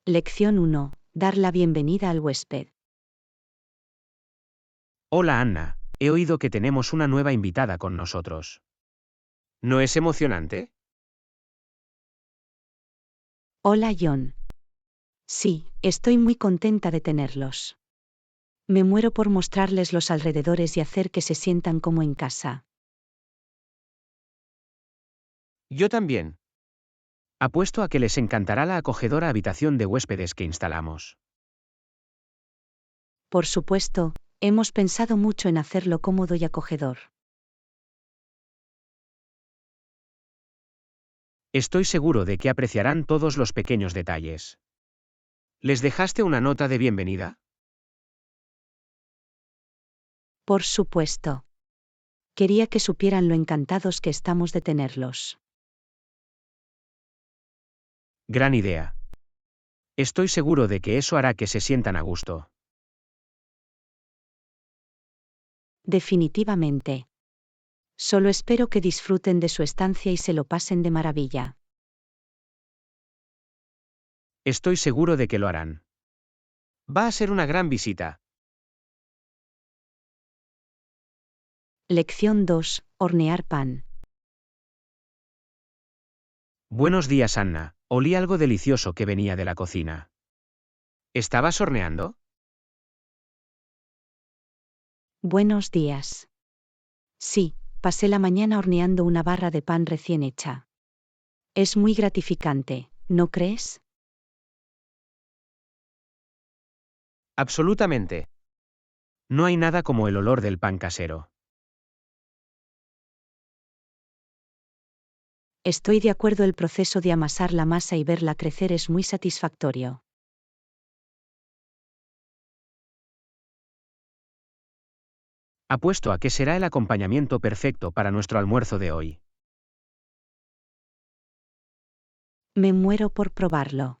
Lección 1. Dar la bienvenida al huésped. Hola Anna, he oído que tenemos una nueva invitada con nosotros. ¿No es emocionante? Hola John. Sí, estoy muy contenta de tenerlos. Me muero por mostrarles los alrededores y hacer que se sientan como en casa. Yo también. Apuesto a que les encantará la acogedora habitación de huéspedes que instalamos. Por supuesto, hemos pensado mucho en hacerlo cómodo y acogedor. Estoy seguro de que apreciarán todos los pequeños detalles. ¿Les dejaste una nota de bienvenida? Por supuesto. Quería que supieran lo encantados que estamos de tenerlos. Gran idea. Estoy seguro de que eso hará que se sientan a gusto. Definitivamente. Solo espero que disfruten de su estancia y se lo pasen de maravilla. Estoy seguro de que lo harán. Va a ser una gran visita. Lección 2. Hornear pan. Buenos días Anna, olí algo delicioso que venía de la cocina. ¿Estabas horneando? Buenos días. Sí, pasé la mañana horneando una barra de pan recién hecha. Es muy gratificante, ¿no crees? Absolutamente. No hay nada como el olor del pan casero. Estoy de acuerdo, el proceso de amasar la masa y verla crecer es muy satisfactorio. Apuesto a que será el acompañamiento perfecto para nuestro almuerzo de hoy. Me muero por probarlo.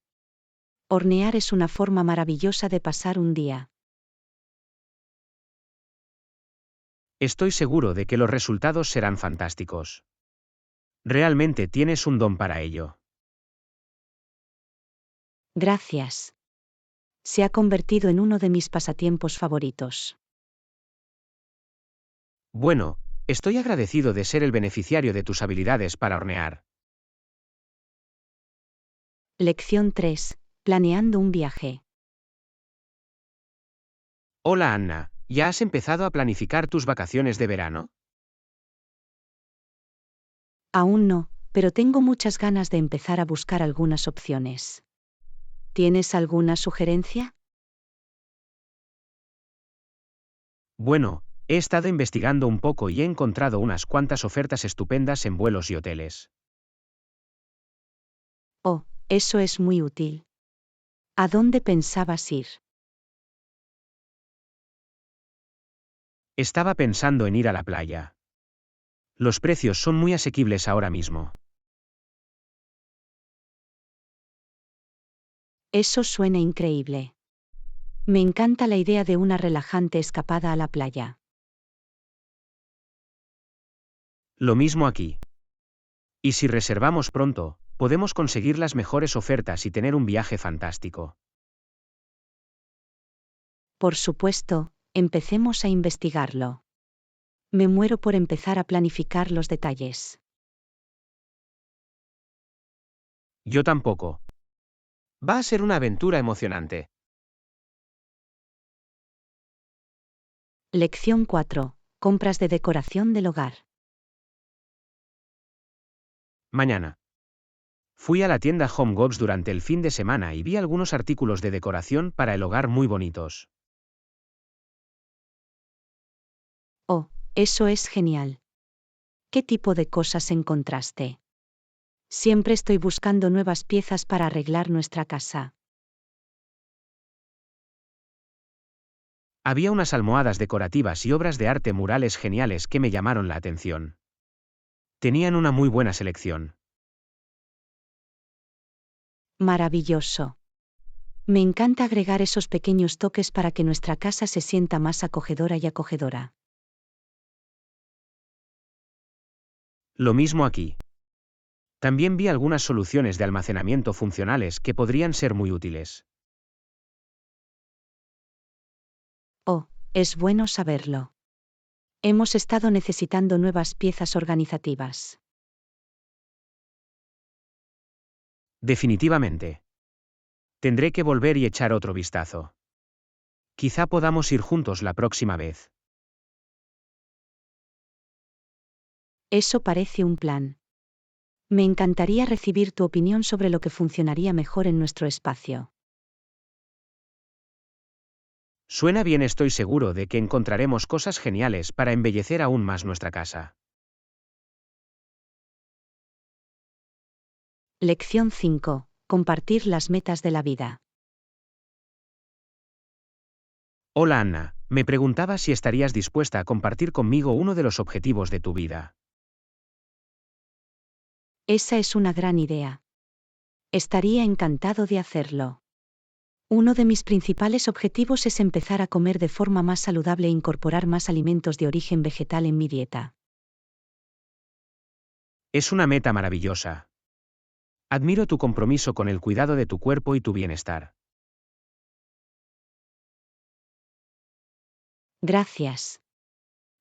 Hornear es una forma maravillosa de pasar un día. Estoy seguro de que los resultados serán fantásticos. Realmente tienes un don para ello. Gracias. Se ha convertido en uno de mis pasatiempos favoritos. Bueno, estoy agradecido de ser el beneficiario de tus habilidades para hornear. Lección 3. Planeando un viaje. Hola Anna, ¿ya has empezado a planificar tus vacaciones de verano? Aún no, pero tengo muchas ganas de empezar a buscar algunas opciones. ¿Tienes alguna sugerencia? Bueno, he estado investigando un poco y he encontrado unas cuantas ofertas estupendas en vuelos y hoteles. Oh, eso es muy útil. ¿A dónde pensabas ir? Estaba pensando en ir a la playa. Los precios son muy asequibles ahora mismo. Eso suena increíble. Me encanta la idea de una relajante escapada a la playa. Lo mismo aquí. Y si reservamos pronto, podemos conseguir las mejores ofertas y tener un viaje fantástico. Por supuesto, empecemos a investigarlo. Me muero por empezar a planificar los detalles. Yo tampoco. Va a ser una aventura emocionante. Lección 4. Compras de decoración del hogar. Mañana. Fui a la tienda Home Goods durante el fin de semana y vi algunos artículos de decoración para el hogar muy bonitos. Oh, eso es genial. ¿Qué tipo de cosas encontraste? Siempre estoy buscando nuevas piezas para arreglar nuestra casa. Había unas almohadas decorativas y obras de arte murales geniales que me llamaron la atención. Tenían una muy buena selección. Maravilloso. Me encanta agregar esos pequeños toques para que nuestra casa se sienta más acogedora y acogedora. Lo mismo aquí. También vi algunas soluciones de almacenamiento funcionales que podrían ser muy útiles. Oh, es bueno saberlo. Hemos estado necesitando nuevas piezas organizativas. Definitivamente. Tendré que volver y echar otro vistazo. Quizá podamos ir juntos la próxima vez. Eso parece un plan. Me encantaría recibir tu opinión sobre lo que funcionaría mejor en nuestro espacio. Suena bien, estoy seguro de que encontraremos cosas geniales para embellecer aún más nuestra casa. Lección 5. Compartir las metas de la vida. Hola Anna, me preguntaba si estarías dispuesta a compartir conmigo uno de los objetivos de tu vida. Esa es una gran idea. Estaría encantado de hacerlo. Uno de mis principales objetivos es empezar a comer de forma más saludable e incorporar más alimentos de origen vegetal en mi dieta. Es una meta maravillosa. Admiro tu compromiso con el cuidado de tu cuerpo y tu bienestar. Gracias.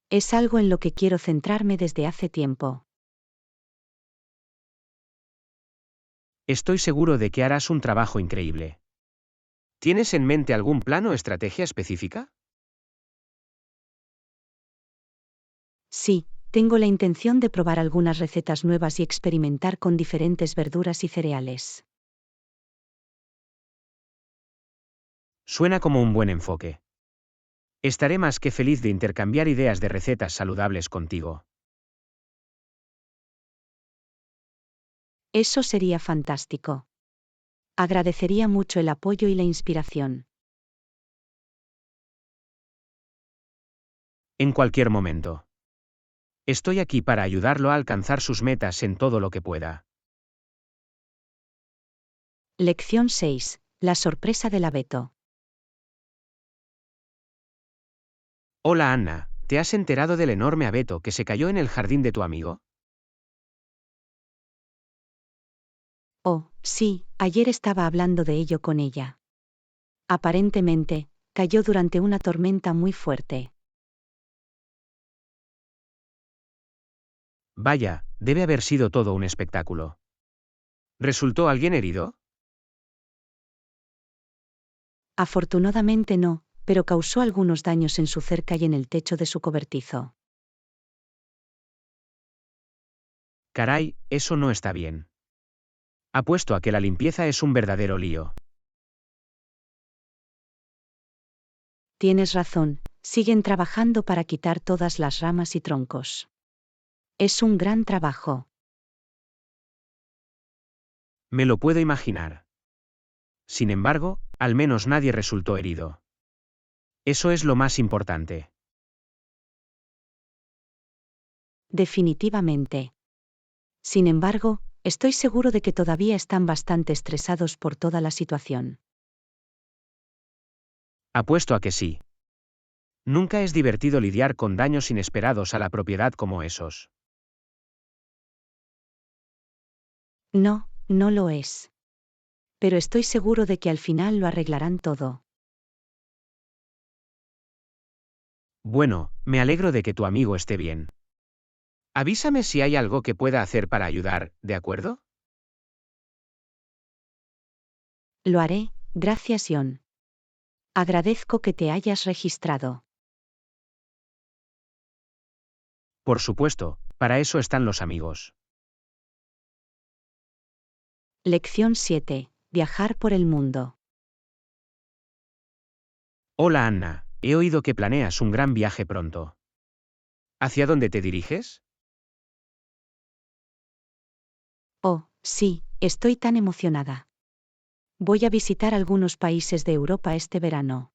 Es algo en lo que quiero centrarme desde hace tiempo. Estoy seguro de que harás un trabajo increíble. ¿Tienes en mente algún plan o estrategia específica? Sí, tengo la intención de probar algunas recetas nuevas y experimentar con diferentes verduras y cereales. Suena como un buen enfoque. Estaré más que feliz de intercambiar ideas de recetas saludables contigo. Eso sería fantástico. Agradecería mucho el apoyo y la inspiración. En cualquier momento. Estoy aquí para ayudarlo a alcanzar sus metas en todo lo que pueda. Lección 6. La sorpresa del abeto. Hola Anna, ¿te has enterado del enorme abeto que se cayó en el jardín de tu amigo? Oh, sí, ayer estaba hablando de ello con ella. Aparentemente, cayó durante una tormenta muy fuerte. Vaya, debe haber sido todo un espectáculo. ¿Resultó alguien herido? Afortunadamente no, pero causó algunos daños en su cerca y en el techo de su cobertizo. Caray, eso no está bien. Apuesto a que la limpieza es un verdadero lío. Tienes razón, siguen trabajando para quitar todas las ramas y troncos. Es un gran trabajo. Me lo puedo imaginar. Sin embargo, al menos nadie resultó herido. Eso es lo más importante. Definitivamente. Sin embargo, estoy seguro de que todavía están bastante estresados por toda la situación. Apuesto a que sí. Nunca es divertido lidiar con daños inesperados a la propiedad como esos. No, no lo es. Pero estoy seguro de que al final lo arreglarán todo. Bueno, me alegro de que tu amigo esté bien. Avísame si hay algo que pueda hacer para ayudar, ¿de acuerdo? Lo haré, gracias John. Agradezco que te hayas registrado. Por supuesto, para eso están los amigos. Lección 7. Viajar por el mundo. Hola Anna, he oído que planeas un gran viaje pronto. ¿Hacia dónde te diriges? Oh, sí, estoy tan emocionada. Voy a visitar algunos países de Europa este verano.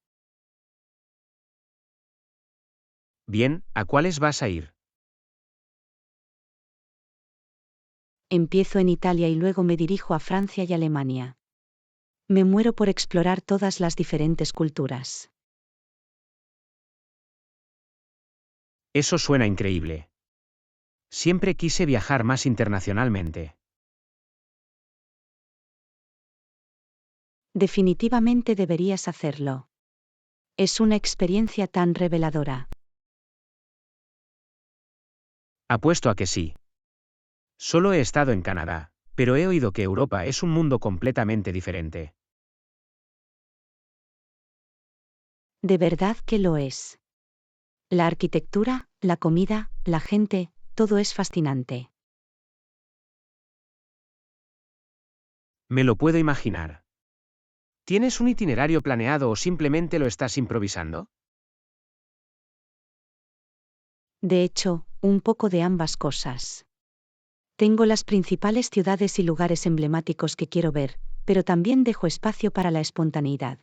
Bien, ¿a cuáles vas a ir? Empiezo en Italia y luego me dirijo a Francia y Alemania. Me muero por explorar todas las diferentes culturas. Eso suena increíble. Siempre quise viajar más internacionalmente. Definitivamente deberías hacerlo. Es una experiencia tan reveladora. Apuesto a que sí. Solo he estado en Canadá, pero he oído que Europa es un mundo completamente diferente. De verdad que lo es. La arquitectura, la comida, la gente, todo es fascinante. Me lo puedo imaginar. ¿Tienes un itinerario planeado o simplemente lo estás improvisando? De hecho, un poco de ambas cosas. Tengo las principales ciudades y lugares emblemáticos que quiero ver, pero también dejo espacio para la espontaneidad.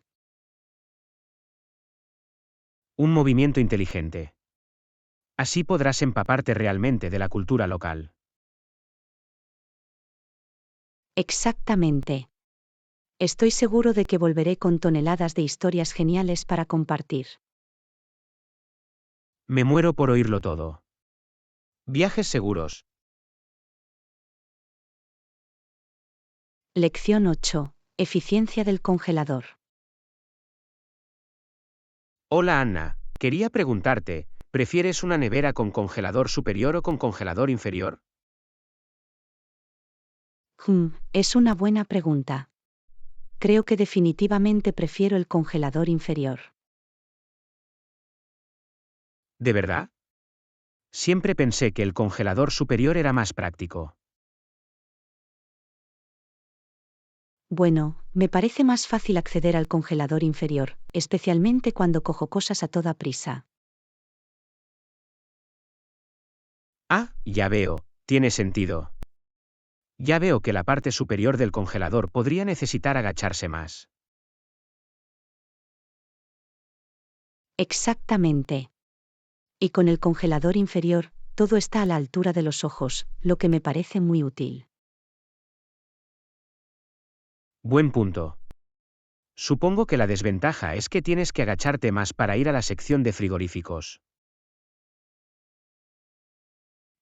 Un movimiento inteligente. Así podrás empaparte realmente de la cultura local. Exactamente. Estoy seguro de que volveré con toneladas de historias geniales para compartir. Me muero por oírlo todo. Viajes seguros. Lección 8. Eficiencia del congelador. Hola Anna, quería preguntarte, ¿prefieres una nevera con congelador superior o con congelador inferior? Es una buena pregunta. Creo que definitivamente prefiero el congelador inferior. ¿De verdad? Siempre pensé que el congelador superior era más práctico. Bueno, me parece más fácil acceder al congelador inferior, especialmente cuando cojo cosas a toda prisa. Ah, ya veo, tiene sentido. Ya veo que la parte superior del congelador podría necesitar agacharse más. Exactamente. Y con el congelador inferior, todo está a la altura de los ojos, lo que me parece muy útil. Buen punto. Supongo que la desventaja es que tienes que agacharte más para ir a la sección de frigoríficos.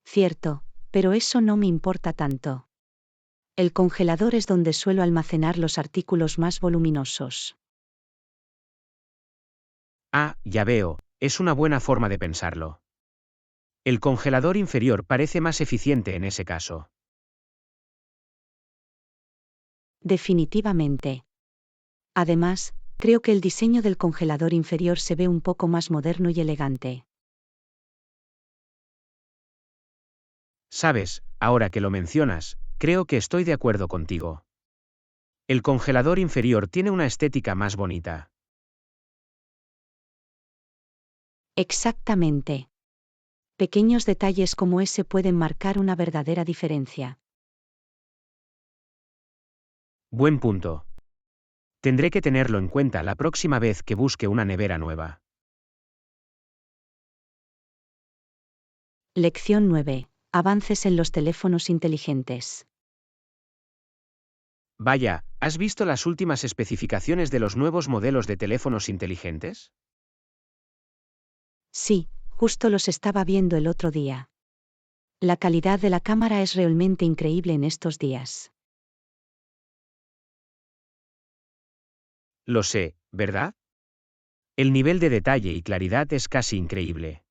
Cierto, pero eso no me importa tanto. El congelador es donde suelo almacenar los artículos más voluminosos. Ah, ya veo, es una buena forma de pensarlo. El congelador inferior parece más eficiente en ese caso. Definitivamente. Además, creo que el diseño del congelador inferior se ve un poco más moderno y elegante. Sabes, ahora que lo mencionas, creo que estoy de acuerdo contigo. El congelador inferior tiene una estética más bonita. Exactamente. Pequeños detalles como ese pueden marcar una verdadera diferencia. Buen punto. Tendré que tenerlo en cuenta la próxima vez que busque una nevera nueva. Lección 9. Avances en los teléfonos inteligentes. Vaya, ¿has visto las últimas especificaciones de los nuevos modelos de teléfonos inteligentes? Sí, justo los estaba viendo el otro día. La calidad de la cámara es realmente increíble en estos días. Lo sé, ¿verdad? El nivel de detalle y claridad es casi increíble.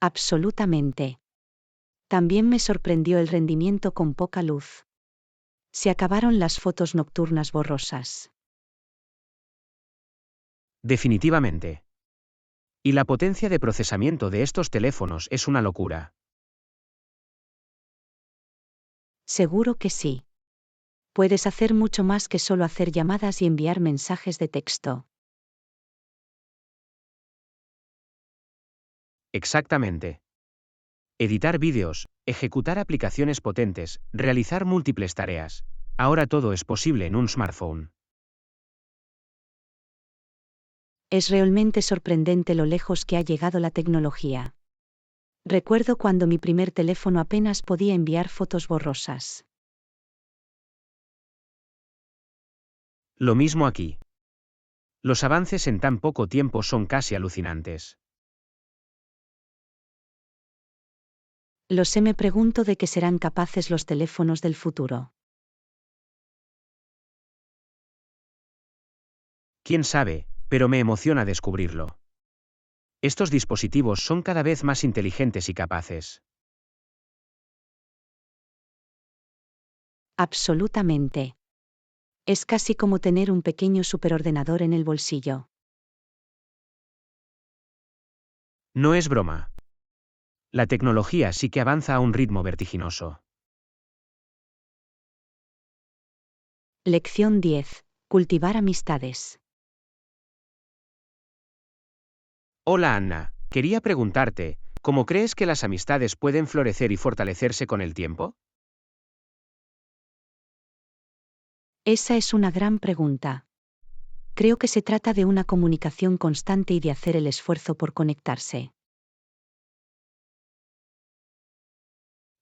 Absolutamente. También me sorprendió el rendimiento con poca luz. Se acabaron las fotos nocturnas borrosas. Definitivamente. Y la potencia de procesamiento de estos teléfonos es una locura. Seguro que sí. Puedes hacer mucho más que solo hacer llamadas y enviar mensajes de texto. Exactamente. Editar vídeos, ejecutar aplicaciones potentes, realizar múltiples tareas. Ahora todo es posible en un smartphone. Es realmente sorprendente lo lejos que ha llegado la tecnología. Recuerdo cuando mi primer teléfono apenas podía enviar fotos borrosas. Lo mismo aquí. Los avances en tan poco tiempo son casi alucinantes. Lo sé, me pregunto de qué serán capaces los teléfonos del futuro. Quién sabe, pero me emociona descubrirlo. Estos dispositivos son cada vez más inteligentes y capaces. Absolutamente. Es casi como tener un pequeño superordenador en el bolsillo. No es broma. La tecnología sí que avanza a un ritmo vertiginoso. Lección 10. Cultivar amistades. Hola Anna, quería preguntarte, ¿cómo crees que las amistades pueden florecer y fortalecerse con el tiempo? Esa es una gran pregunta. Creo que se trata de una comunicación constante y de hacer el esfuerzo por conectarse.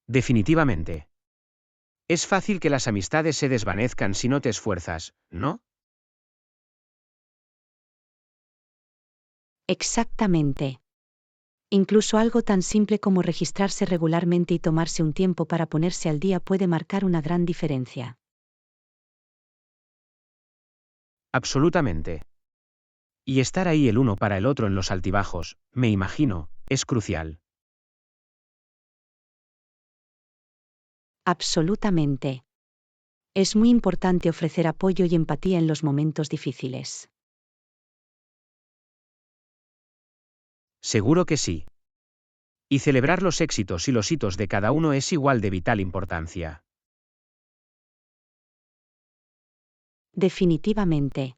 Definitivamente. Es fácil que las amistades se desvanezcan si no te esfuerzas, ¿no? Exactamente. Incluso algo tan simple como registrarse regularmente y tomarse un tiempo para ponerse al día puede marcar una gran diferencia. Absolutamente. Y estar ahí el uno para el otro en los altibajos, me imagino, es crucial. Absolutamente. Es muy importante ofrecer apoyo y empatía en los momentos difíciles. Seguro que sí. Y celebrar los éxitos y los hitos de cada uno es igual de vital importancia. Definitivamente.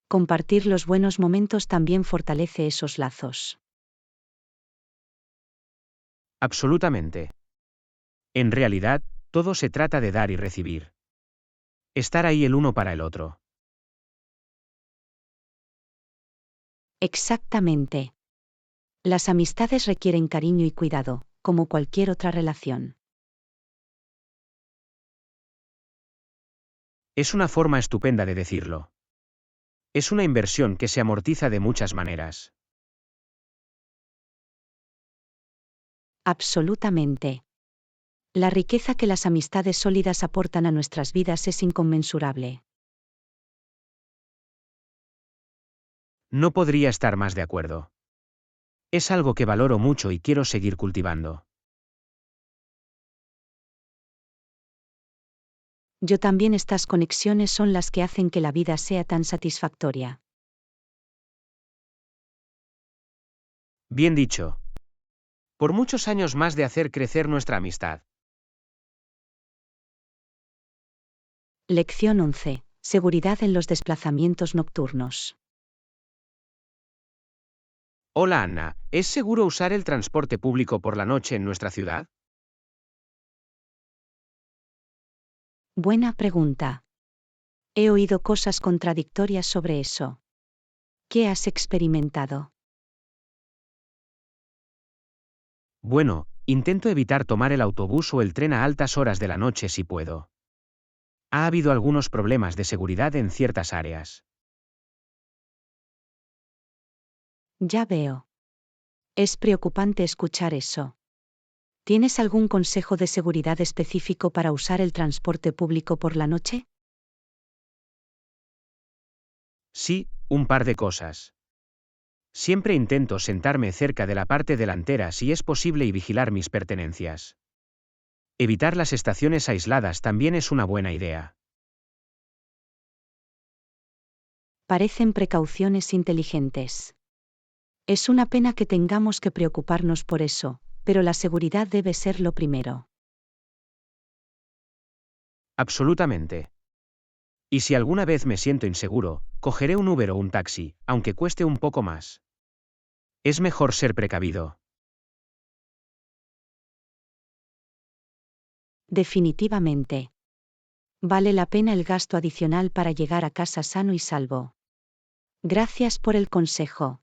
Compartir los buenos momentos también fortalece esos lazos. Absolutamente. En realidad, todo se trata de dar y recibir. Estar ahí el uno para el otro. Exactamente. Las amistades requieren cariño y cuidado, como cualquier otra relación. Es una forma estupenda de decirlo. Es una inversión que se amortiza de muchas maneras. Absolutamente. La riqueza que las amistades sólidas aportan a nuestras vidas es inconmensurable. No podría estar más de acuerdo. Es algo que valoro mucho y quiero seguir cultivando. Yo también estas conexiones son las que hacen que la vida sea tan satisfactoria. Bien dicho. Por muchos años más de hacer crecer nuestra amistad. Lección 11. Seguridad en los desplazamientos nocturnos. Hola Anna, ¿es seguro usar el transporte público por la noche en nuestra ciudad? Buena pregunta. He oído cosas contradictorias sobre eso. ¿Qué has experimentado? Bueno, intento evitar tomar el autobús o el tren a altas horas de la noche si puedo. Ha habido algunos problemas de seguridad en ciertas áreas. Ya veo. Es preocupante escuchar eso. ¿Tienes algún consejo de seguridad específico para usar el transporte público por la noche? Sí, un par de cosas. Siempre intento sentarme cerca de la parte delantera si es posible y vigilar mis pertenencias. Evitar las estaciones aisladas también es una buena idea. Parecen precauciones inteligentes. Es una pena que tengamos que preocuparnos por eso, pero la seguridad debe ser lo primero. Absolutamente. Y si alguna vez me siento inseguro, cogeré un Uber o un taxi, aunque cueste un poco más. Es mejor ser precavido. Definitivamente. Vale la pena el gasto adicional para llegar a casa sano y salvo. Gracias por el consejo.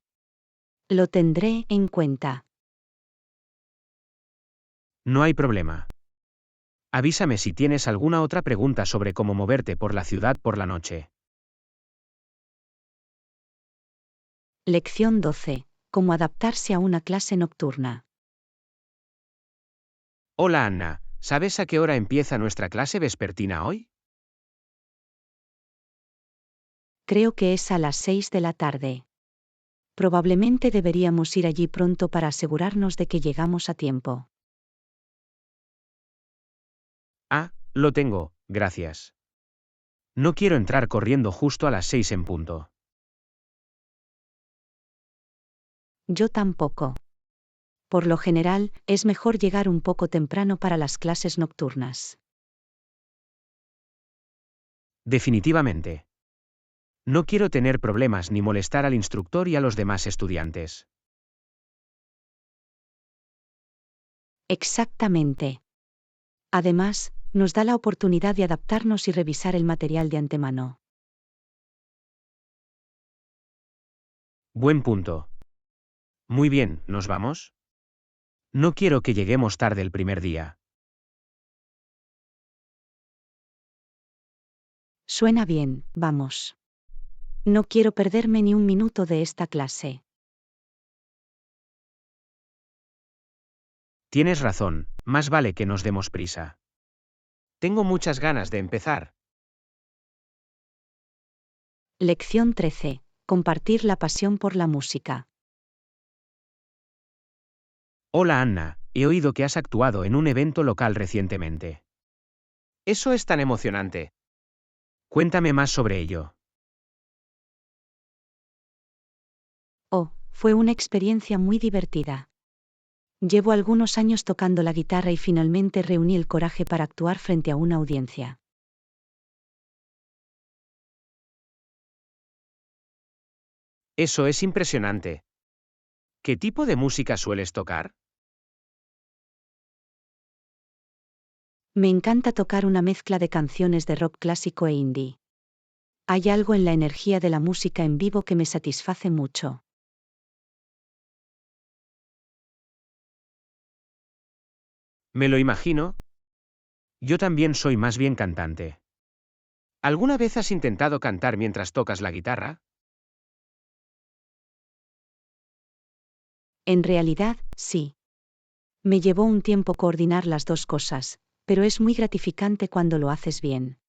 Lo tendré en cuenta. No hay problema. Avísame si tienes alguna otra pregunta sobre cómo moverte por la ciudad por la noche. Lección 12. Cómo adaptarse a una clase nocturna. Hola Anna, ¿sabes a qué hora empieza nuestra clase vespertina hoy? Creo que es a las 6 de la tarde. Probablemente deberíamos ir allí pronto para asegurarnos de que llegamos a tiempo. Ah, lo tengo, gracias. No quiero entrar corriendo justo a las 6 en punto. Yo tampoco. Por lo general, es mejor llegar un poco temprano para las clases nocturnas. Definitivamente. No quiero tener problemas ni molestar al instructor y a los demás estudiantes. Exactamente. Además, nos da la oportunidad de adaptarnos y revisar el material de antemano. Buen punto. Muy bien, ¿nos vamos? No quiero que lleguemos tarde el primer día. Suena bien, vamos. No quiero perderme ni un minuto de esta clase. Tienes razón, más vale que nos demos prisa. Tengo muchas ganas de empezar. Lección 13. Compartir la pasión por la música. Hola Anna, he oído que has actuado en un evento local recientemente. Eso es tan emocionante. Cuéntame más sobre ello. Oh, fue una experiencia muy divertida. Llevo algunos años tocando la guitarra y finalmente reuní el coraje para actuar frente a una audiencia. Eso es impresionante. ¿Qué tipo de música sueles tocar? Me encanta tocar una mezcla de canciones de rock clásico e indie. Hay algo en la energía de la música en vivo que me satisface mucho. Me lo imagino. Yo también soy más bien cantante. ¿Alguna vez has intentado cantar mientras tocas la guitarra? En realidad, sí. Me llevó un tiempo coordinar las dos cosas, pero es muy gratificante cuando lo haces bien.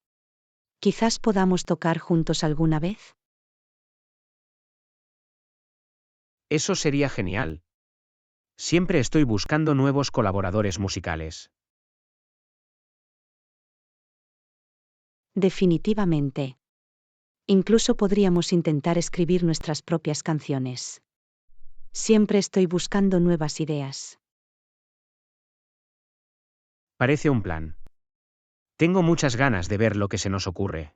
Quizás podamos tocar juntos alguna vez. Eso sería genial. Siempre estoy buscando nuevos colaboradores musicales. Definitivamente. Incluso podríamos intentar escribir nuestras propias canciones. Siempre estoy buscando nuevas ideas. Parece un plan. Tengo muchas ganas de ver lo que se nos ocurre.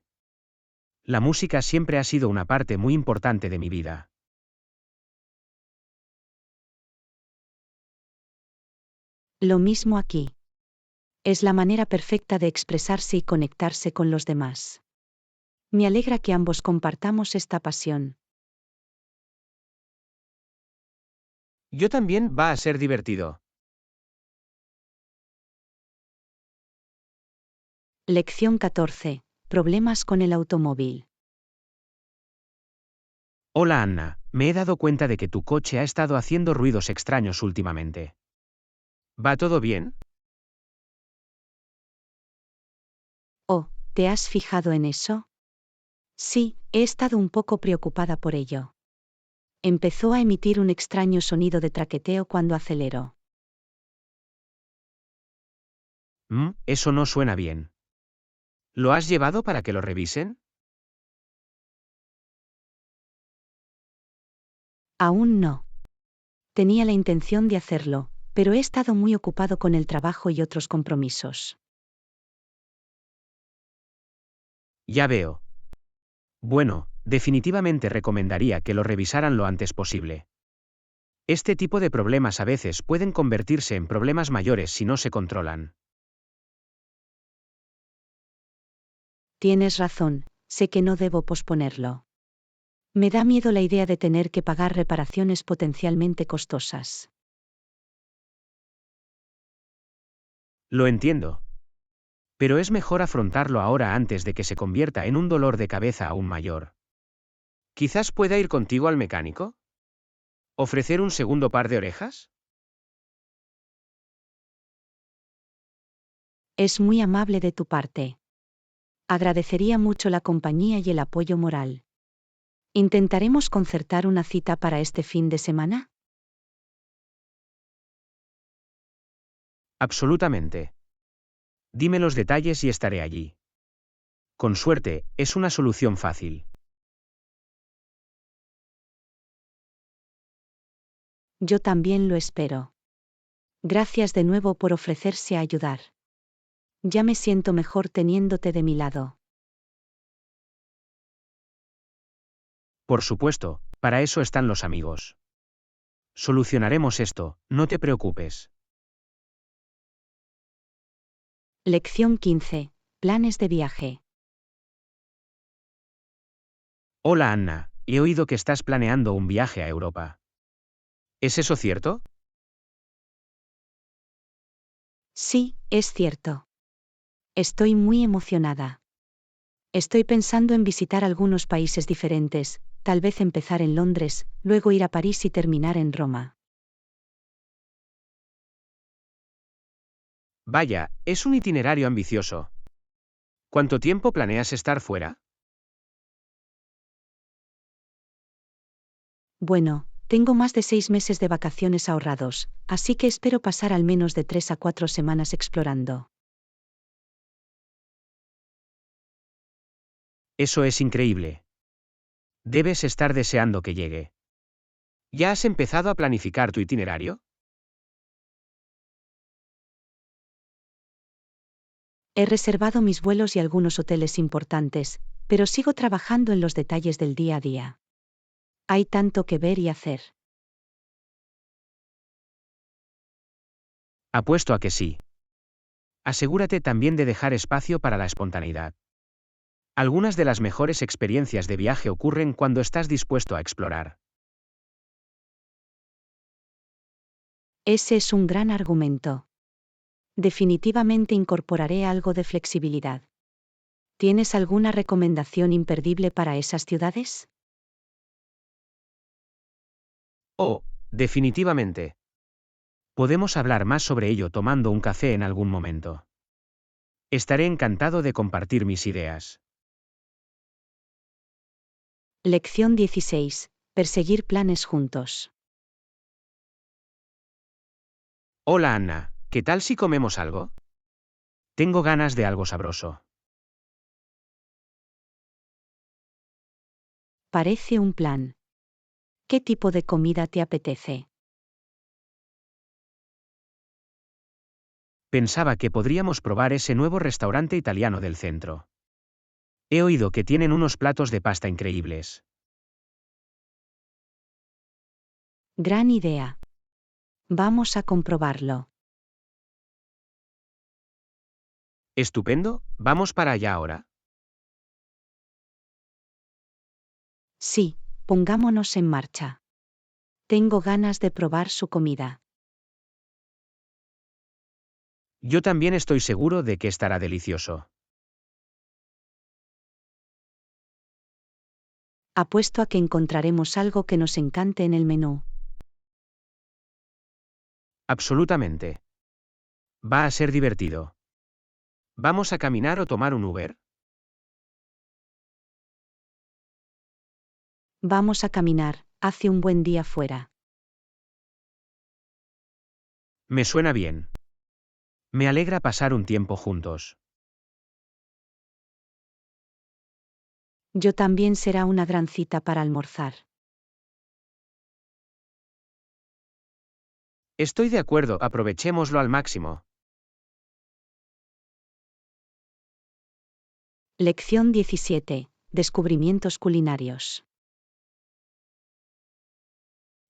La música siempre ha sido una parte muy importante de mi vida. Lo mismo aquí. Es la manera perfecta de expresarse y conectarse con los demás. Me alegra que ambos compartamos esta pasión. Yo también, va a ser divertido. Lección 14. Problemas con el automóvil. Hola Anna, me he dado cuenta de que tu coche ha estado haciendo ruidos extraños últimamente. ¿Va todo bien? Oh, ¿te has fijado en eso? Sí, he estado un poco preocupada por ello. Empezó a emitir un extraño sonido de traqueteo cuando aceleró. Eso no suena bien. ¿Lo has llevado para que lo revisen? Aún no. Tenía la intención de hacerlo, pero he estado muy ocupado con el trabajo y otros compromisos. Ya veo. Bueno, definitivamente recomendaría que lo revisaran lo antes posible. Este tipo de problemas a veces pueden convertirse en problemas mayores si no se controlan. Tienes razón, sé que no debo posponerlo. Me da miedo la idea de tener que pagar reparaciones potencialmente costosas. Lo entiendo. Pero es mejor afrontarlo ahora antes de que se convierta en un dolor de cabeza aún mayor. Quizás pueda ir contigo al mecánico. ¿Ofrecer un segundo par de orejas? Es muy amable de tu parte. Agradecería mucho la compañía y el apoyo moral. ¿Intentaremos concertar una cita para este fin de semana? Absolutamente. Dime los detalles y estaré allí. Con suerte, es una solución fácil. Yo también lo espero. Gracias de nuevo por ofrecerse a ayudar. Ya me siento mejor teniéndote de mi lado. Por supuesto, para eso están los amigos. Solucionaremos esto, no te preocupes. Lección 15. Planes de viaje. Hola Anna, he oído que estás planeando un viaje a Europa. ¿Es eso cierto? Sí, es cierto. Estoy muy emocionada. Estoy pensando en visitar algunos países diferentes, tal vez empezar en Londres, luego ir a París y terminar en Roma. Vaya, es un itinerario ambicioso. ¿Cuánto tiempo planeas estar fuera? Bueno, tengo más de 6 meses de vacaciones ahorrados, así que espero pasar al menos de 3 a 4 semanas explorando. Eso es increíble. Debes estar deseando que llegue. ¿Ya has empezado a planificar tu itinerario? He reservado mis vuelos y algunos hoteles importantes, pero sigo trabajando en los detalles del día a día. Hay tanto que ver y hacer. Apuesto a que sí. Asegúrate también de dejar espacio para la espontaneidad. Algunas de las mejores experiencias de viaje ocurren cuando estás dispuesto a explorar. Ese es un gran argumento. Definitivamente incorporaré algo de flexibilidad. ¿Tienes alguna recomendación imperdible para esas ciudades? Oh, definitivamente. Podemos hablar más sobre ello tomando un café en algún momento. Estaré encantado de compartir mis ideas. Lección 16. Perseguir planes juntos. Hola Anna, ¿qué tal si comemos algo? Tengo ganas de algo sabroso. Parece un plan. ¿Qué tipo de comida te apetece? Pensaba que podríamos probar ese nuevo restaurante italiano del centro. He oído que tienen unos platos de pasta increíbles. Gran idea. Vamos a comprobarlo. Estupendo, ¿vamos para allá ahora? Sí, pongámonos en marcha. Tengo ganas de probar su comida. Yo también estoy seguro de que estará delicioso. Apuesto a que encontraremos algo que nos encante en el menú. Absolutamente. Va a ser divertido. ¿Vamos a caminar o tomar un Uber? Vamos a caminar, hace un buen día fuera. Me suena bien. Me alegra pasar un tiempo juntos. Yo también será una gran cita para almorzar. Estoy de acuerdo, aprovechémoslo al máximo. Lección 17. Descubrimientos culinarios.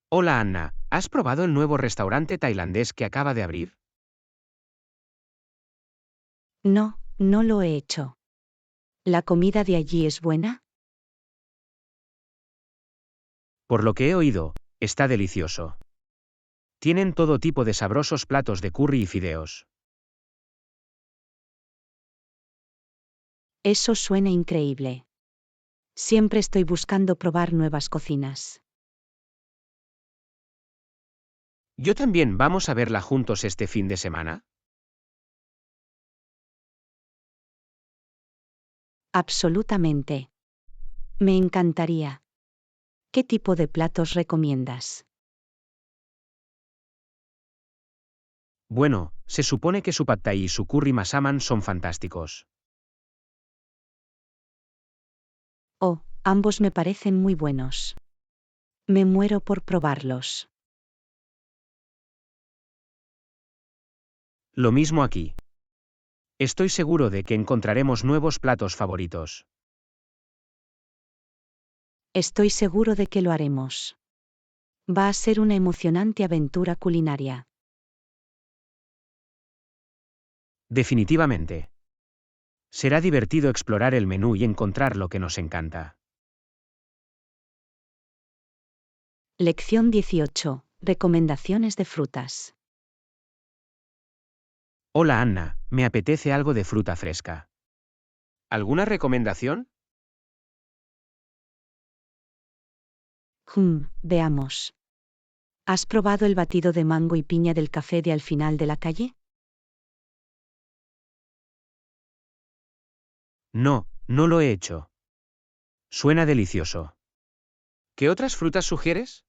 Hola Anna, ¿has probado el nuevo restaurante tailandés que acaba de abrir? No, no lo he hecho. ¿La comida de allí es buena? Por lo que he oído, está delicioso. Tienen todo tipo de sabrosos platos de curry y fideos. Eso suena increíble. Siempre estoy buscando probar nuevas cocinas. Yo también, ¿vamos a verla juntos este fin de semana? Absolutamente. Me encantaría. ¿Qué tipo de platos recomiendas? Bueno, se supone que su pad thai y su curry masaman son fantásticos. Oh, ambos me parecen muy buenos. Me muero por probarlos. Lo mismo aquí. Estoy seguro de que encontraremos nuevos platos favoritos. Estoy seguro de que lo haremos. Va a ser una emocionante aventura culinaria. Definitivamente. Será divertido explorar el menú y encontrar lo que nos encanta. Lección 18. Recomendaciones de frutas. Hola Anna, me apetece algo de fruta fresca. ¿Alguna recomendación? Veamos. ¿Has probado el batido de mango y piña del café de al final de la calle? No, no lo he hecho. Suena delicioso. ¿Qué otras frutas sugieres?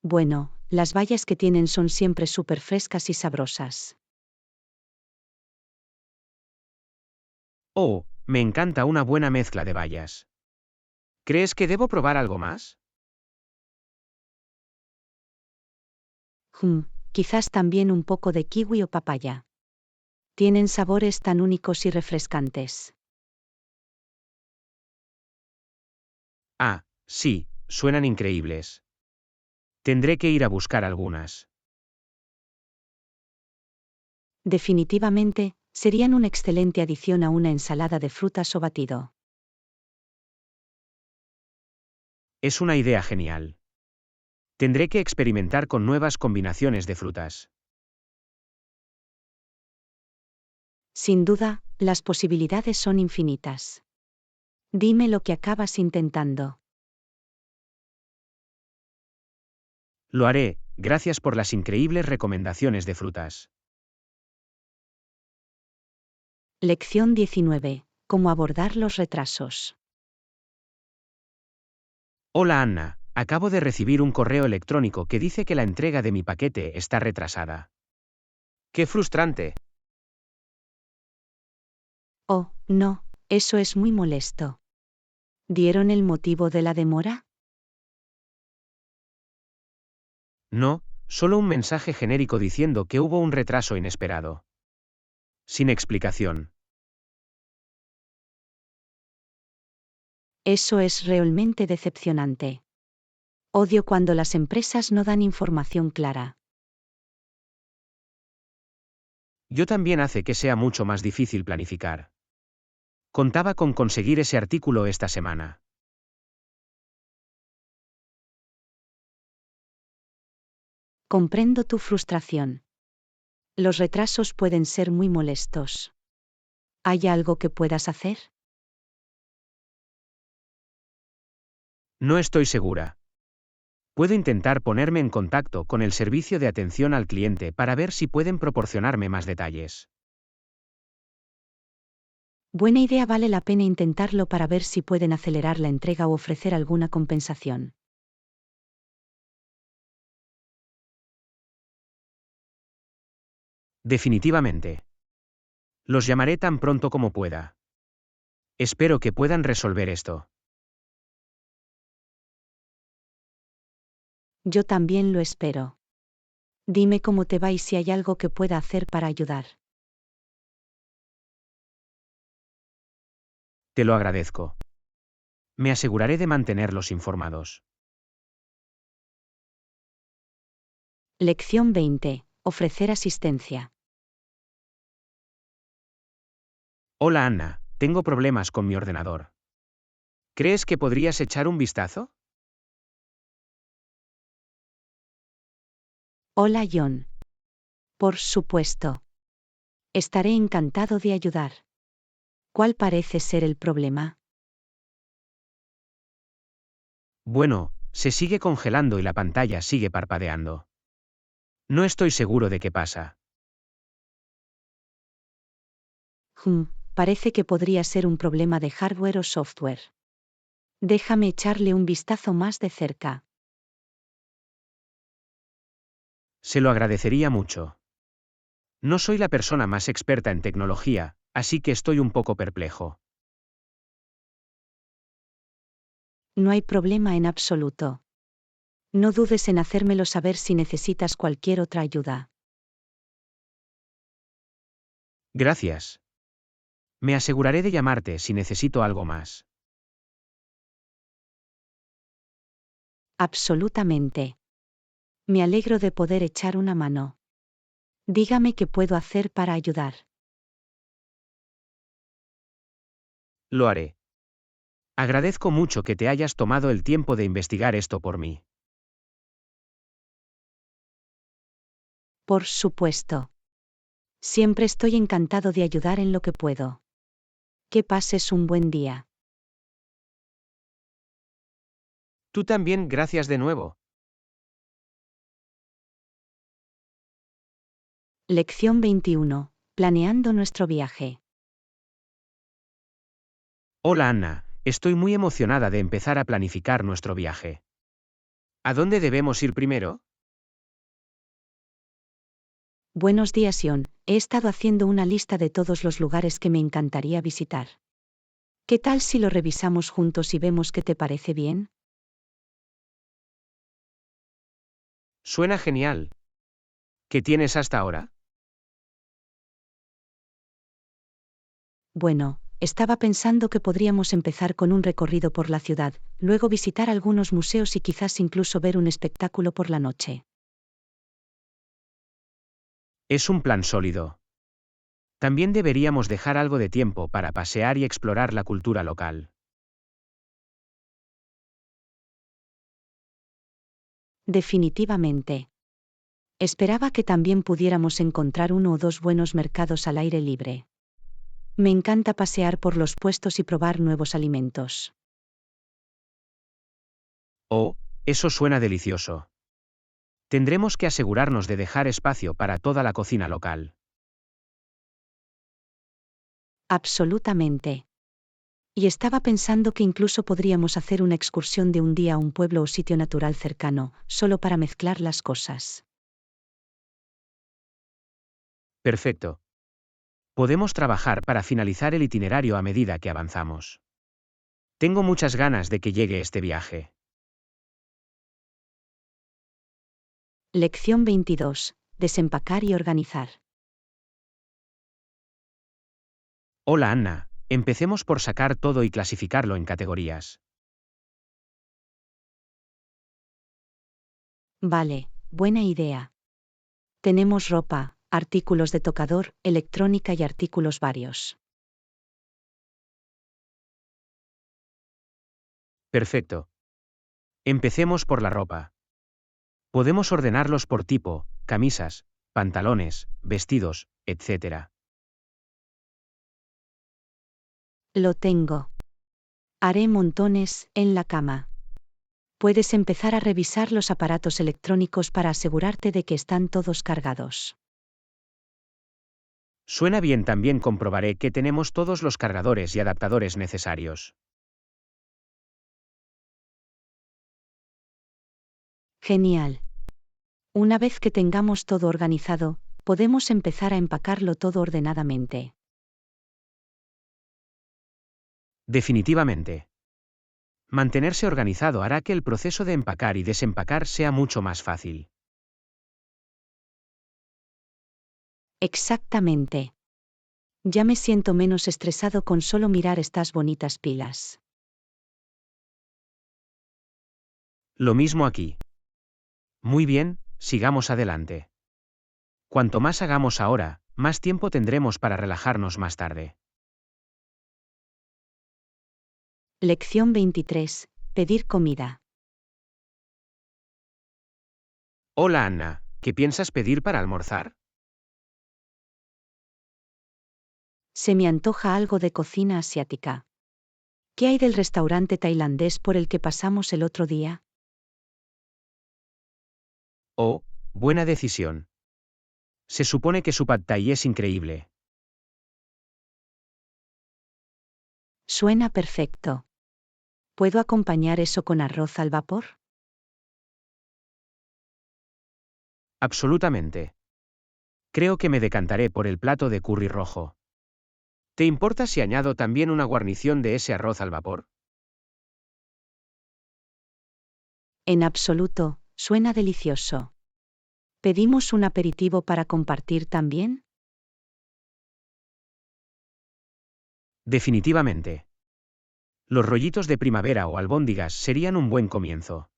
Bueno, las bayas que tienen son siempre súper frescas y sabrosas. Oh, me encanta una buena mezcla de bayas. ¿Crees que debo probar algo más? Quizás también un poco de kiwi o papaya. Tienen sabores tan únicos y refrescantes. Ah, sí, suenan increíbles. Tendré que ir a buscar algunas. Definitivamente, serían una excelente adición a una ensalada de frutas o batido. Es una idea genial. Tendré que experimentar con nuevas combinaciones de frutas. Sin duda, las posibilidades son infinitas. Dime lo que acabas intentando. Lo haré, gracias por las increíbles recomendaciones de frutas. Lección 19. Cómo abordar los retrasos. Hola Anna, acabo de recibir un correo electrónico que dice que la entrega de mi paquete está retrasada. ¡Qué frustrante! Oh, no, eso es muy molesto. ¿Dieron el motivo de la demora? No, solo un mensaje genérico diciendo que hubo un retraso inesperado. Sin explicación. Eso es realmente decepcionante. Odio cuando las empresas no dan información clara. Yo también hace que sea mucho más difícil planificar. Contaba con conseguir ese artículo esta semana. Comprendo tu frustración. Los retrasos pueden ser muy molestos. ¿Hay algo que puedas hacer? No estoy segura. Puedo intentar ponerme en contacto con el servicio de atención al cliente para ver si pueden proporcionarme más detalles. Buena idea, vale la pena intentarlo para ver si pueden acelerar la entrega o ofrecer alguna compensación. Definitivamente. Los llamaré tan pronto como pueda. Espero que puedan resolver esto. Yo también lo espero. Dime cómo te va y si hay algo que pueda hacer para ayudar. Te lo agradezco. Me aseguraré de mantenerlos informados. Lección 20. Ofrecer asistencia. Hola Anna, tengo problemas con mi ordenador. ¿Crees que podrías echar un vistazo? Hola John. Por supuesto. Estaré encantado de ayudar. ¿Cuál parece ser el problema? Bueno, se sigue congelando y la pantalla sigue parpadeando. No estoy seguro de qué pasa. parece que podría ser un problema de hardware o software. Déjame echarle un vistazo más de cerca. Se lo agradecería mucho. No soy la persona más experta en tecnología, así que estoy un poco perplejo. No hay problema en absoluto. No dudes en hacérmelo saber si necesitas cualquier otra ayuda. Gracias. Me aseguraré de llamarte si necesito algo más. Absolutamente. Me alegro de poder echar una mano. Dígame qué puedo hacer para ayudar. Lo haré. Agradezco mucho que te hayas tomado el tiempo de investigar esto por mí. Por supuesto. Siempre estoy encantado de ayudar en lo que puedo. Que pases un buen día. Tú también, gracias de nuevo. Lección 21. Planeando nuestro viaje. Hola Anna, estoy muy emocionada de empezar a planificar nuestro viaje. ¿A dónde debemos ir primero? Buenos días, Ion. He estado haciendo una lista de todos los lugares que me encantaría visitar. ¿Qué tal si lo revisamos juntos y vemos qué te parece bien? Suena genial. ¿Qué tienes hasta ahora? Bueno, estaba pensando que podríamos empezar con un recorrido por la ciudad, luego visitar algunos museos y quizás incluso ver un espectáculo por la noche. Es un plan sólido. También deberíamos dejar algo de tiempo para pasear y explorar la cultura local. Definitivamente. Esperaba que también pudiéramos encontrar uno o dos buenos mercados al aire libre. Me encanta pasear por los puestos y probar nuevos alimentos. Oh, eso suena delicioso. Tendremos que asegurarnos de dejar espacio para toda la cocina local. Absolutamente. Y estaba pensando que incluso podríamos hacer una excursión de un día a un pueblo o sitio natural cercano, solo para mezclar las cosas. Perfecto. Podemos trabajar para finalizar el itinerario a medida que avanzamos. Tengo muchas ganas de que llegue este viaje. Lección 22. Desempacar y organizar. Hola Anna, empecemos por sacar todo y clasificarlo en categorías. Vale, buena idea. Tenemos ropa, artículos de tocador, electrónica y artículos varios. Perfecto. Empecemos por la ropa. Podemos ordenarlos por tipo, camisas, pantalones, vestidos, etc. Lo tengo. Haré montones en la cama. Puedes empezar a revisar los aparatos electrónicos para asegurarte de que están todos cargados. Suena bien, también comprobaré que tenemos todos los cargadores y adaptadores necesarios. Genial. Una vez que tengamos todo organizado, podemos empezar a empacarlo todo ordenadamente. Definitivamente. Mantenerse organizado hará que el proceso de empacar y desempacar sea mucho más fácil. Exactamente. Ya me siento menos estresado con solo mirar estas bonitas pilas. Lo mismo aquí. Muy bien, sigamos adelante. Cuanto más hagamos ahora, más tiempo tendremos para relajarnos más tarde. Lección 23. Pedir comida. Hola Anna, ¿qué piensas pedir para almorzar? Se me antoja algo de cocina asiática. ¿Qué hay del restaurante tailandés por el que pasamos el otro día? Oh, buena decisión. Se supone que su pad thai es increíble. Suena perfecto. ¿Puedo acompañar eso con arroz al vapor? Absolutamente. Creo que me decantaré por el plato de curry rojo. ¿Te importa si añado también una guarnición de ese arroz al vapor? En absoluto, suena delicioso. ¿Pedimos un aperitivo para compartir también? Definitivamente. Los rollitos de primavera o albóndigas serían un buen comienzo.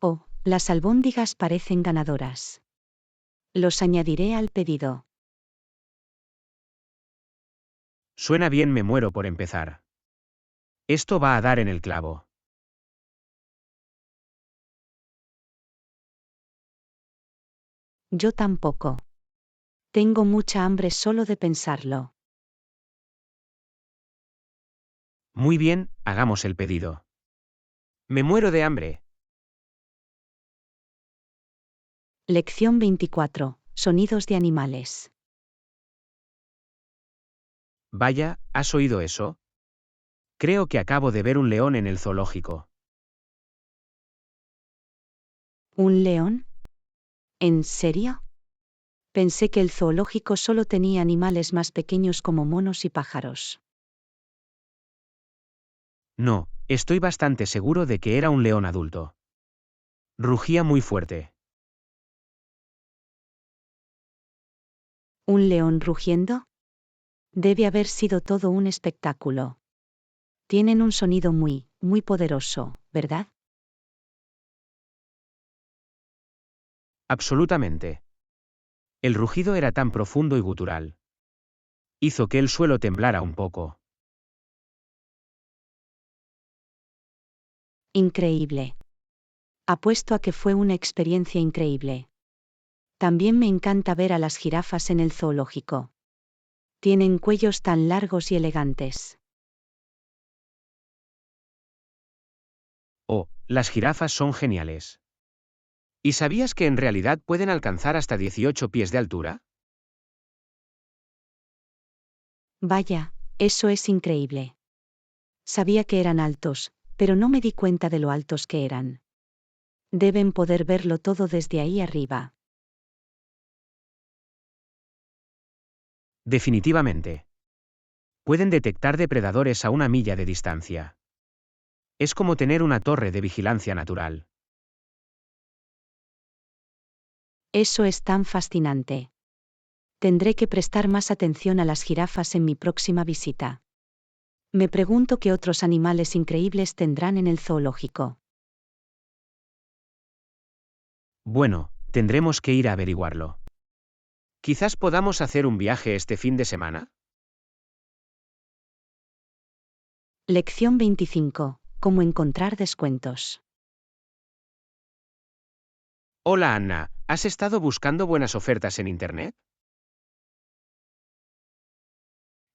Oh, las albóndigas parecen ganadoras. Los añadiré al pedido. Suena bien, me muero por empezar. Esto va a dar en el clavo. Yo tampoco. Tengo mucha hambre solo de pensarlo. Muy bien, hagamos el pedido. Me muero de hambre. Lección 24. Sonidos de animales. Vaya, ¿has oído eso? Creo que acabo de ver un león en el zoológico. ¿Un león? ¿En serio? Pensé que el zoológico solo tenía animales más pequeños como monos y pájaros. No, estoy bastante seguro de que era un león adulto. Rugía muy fuerte. ¿Un león rugiendo? Debe haber sido todo un espectáculo. Tienen un sonido muy poderoso, ¿verdad? Absolutamente. El rugido era tan profundo y gutural. Hizo que el suelo temblara un poco. Increíble. Apuesto a que fue una experiencia increíble. También me encanta ver a las jirafas en el zoológico. Tienen cuellos tan largos y elegantes. Oh, las jirafas son geniales. ¿Y sabías que en realidad pueden alcanzar hasta 18 pies de altura? Vaya, eso es increíble. Sabía que eran altos, pero no me di cuenta de lo altos que eran. Deben poder verlo todo desde ahí arriba. Definitivamente. Pueden detectar depredadores a una milla de distancia. Es como tener una torre de vigilancia natural. Eso es tan fascinante. Tendré que prestar más atención a las jirafas en mi próxima visita. Me pregunto qué otros animales increíbles tendrán en el zoológico. Bueno, tendremos que ir a averiguarlo. Quizás podamos hacer un viaje este fin de semana. Lección 25. Cómo encontrar descuentos. Hola Anna, ¿has estado buscando buenas ofertas en Internet?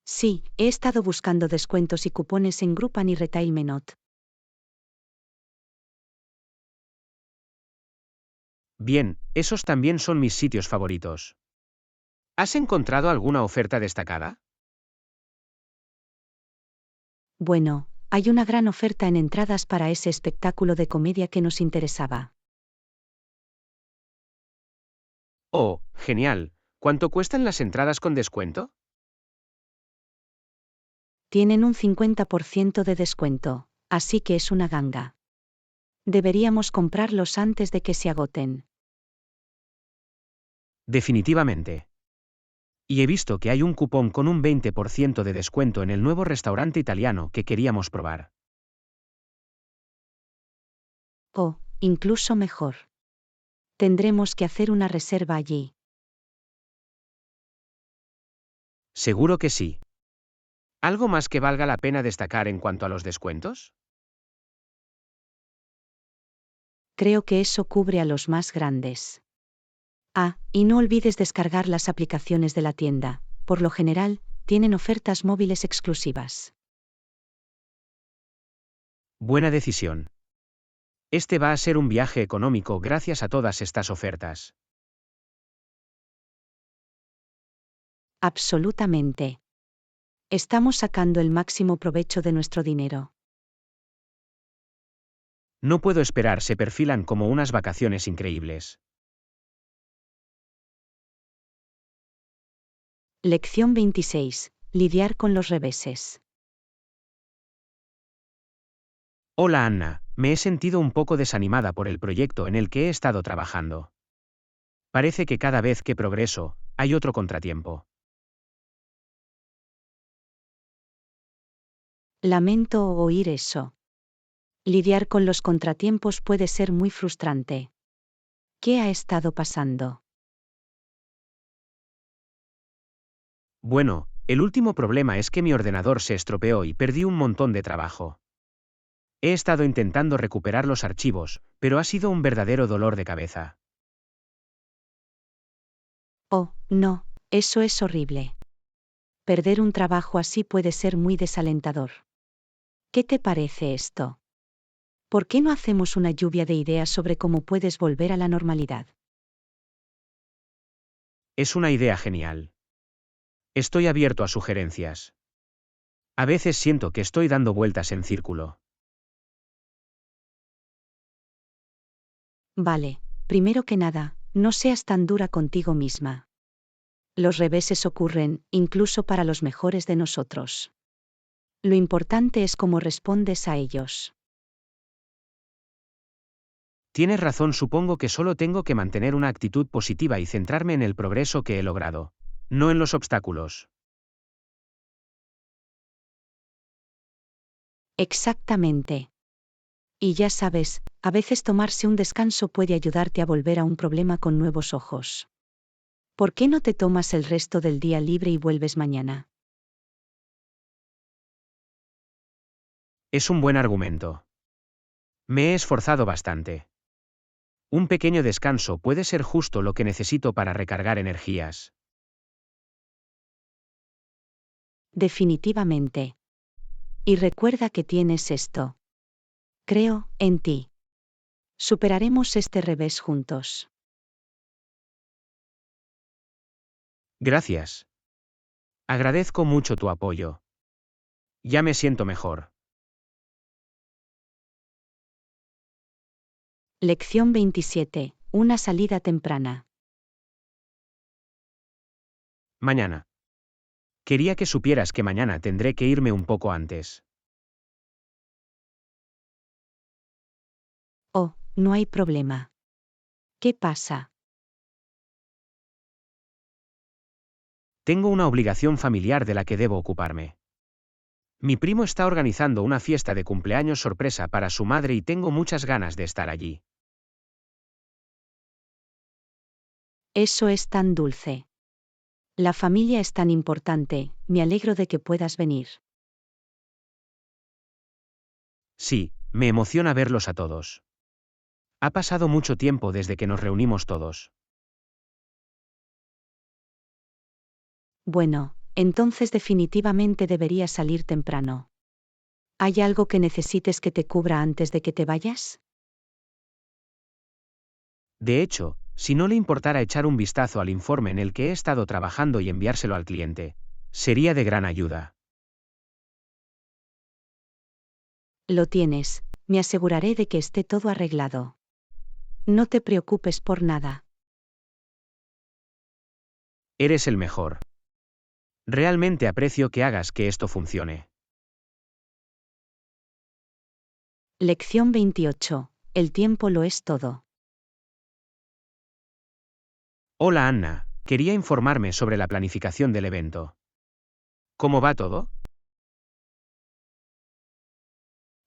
Sí, he estado buscando descuentos y cupones en Groupon y Retail Menot. Bien, esos también son mis sitios favoritos. ¿Has encontrado alguna oferta destacada? Bueno, hay una gran oferta en entradas para ese espectáculo de comedia que nos interesaba. Oh, genial. ¿Cuánto cuestan las entradas con descuento? Tienen un 50% de descuento, así que es una ganga. Deberíamos comprarlos antes de que se agoten. Definitivamente. Y he visto que hay un cupón con un 20% de descuento en el nuevo restaurante italiano que queríamos probar. O, incluso mejor. Tendremos que hacer una reserva allí. Seguro que sí. ¿Algo más que valga la pena destacar en cuanto a los descuentos? Creo que eso cubre a los más grandes. Ah, y no olvides descargar las aplicaciones de la tienda. Por lo general, tienen ofertas móviles exclusivas. Buena decisión. Este va a ser un viaje económico gracias a todas estas ofertas. Absolutamente. Estamos sacando el máximo provecho de nuestro dinero. No puedo esperar, se perfilan como unas vacaciones increíbles. Lección 26. Lidiar con los reveses. Hola Anna, me he sentido un poco desanimada por el proyecto en el que he estado trabajando. Parece que cada vez que progreso, hay otro contratiempo. Lamento oír eso. Lidiar con los contratiempos puede ser muy frustrante. ¿Qué ha estado pasando? Bueno, el último problema es que mi ordenador se estropeó y perdí un montón de trabajo. He estado intentando recuperar los archivos, pero ha sido un verdadero dolor de cabeza. Oh, no, eso es horrible. Perder un trabajo así puede ser muy desalentador. ¿Qué te parece esto? ¿Por qué no hacemos una lluvia de ideas sobre cómo puedes volver a la normalidad? Es una idea genial. Estoy abierto a sugerencias. A veces siento que estoy dando vueltas en círculo. Vale, primero que nada, no seas tan dura contigo misma. Los reveses ocurren, incluso para los mejores de nosotros. Lo importante es cómo respondes a ellos. Tienes razón, supongo que solo tengo que mantener una actitud positiva y centrarme en el progreso que he logrado, no en los obstáculos. Exactamente. Y ya sabes, a veces tomarse un descanso puede ayudarte a volver a un problema con nuevos ojos. ¿Por qué no te tomas el resto del día libre y vuelves mañana? Es un buen argumento. Me he esforzado bastante. Un pequeño descanso puede ser justo lo que necesito para recargar energías. Definitivamente. Y recuerda que tienes esto. Creo en ti. Superaremos este revés juntos. Gracias. Agradezco mucho tu apoyo. Ya me siento mejor. Lección 27. Una salida temprana. Mañana. Quería que supieras que mañana tendré que irme un poco antes. Oh, no hay problema. ¿Qué pasa? Tengo una obligación familiar de la que debo ocuparme. Mi primo está organizando una fiesta de cumpleaños sorpresa para su madre y tengo muchas ganas de estar allí. Eso es tan dulce. La familia es tan importante, me alegro de que puedas venir. Sí, me emociona verlos a todos. Ha pasado mucho tiempo desde que nos reunimos todos. Bueno, entonces definitivamente deberías salir temprano. ¿Hay algo que necesites que te cubra antes de que te vayas? De hecho, si no le importara echar un vistazo al informe en el que he estado trabajando y enviárselo al cliente, sería de gran ayuda. Lo tienes, me aseguraré de que esté todo arreglado. No te preocupes por nada. Eres el mejor. Realmente aprecio que hagas que esto funcione. Lección 28. El tiempo lo es todo. Hola Anna, quería informarme sobre la planificación del evento. ¿Cómo va todo?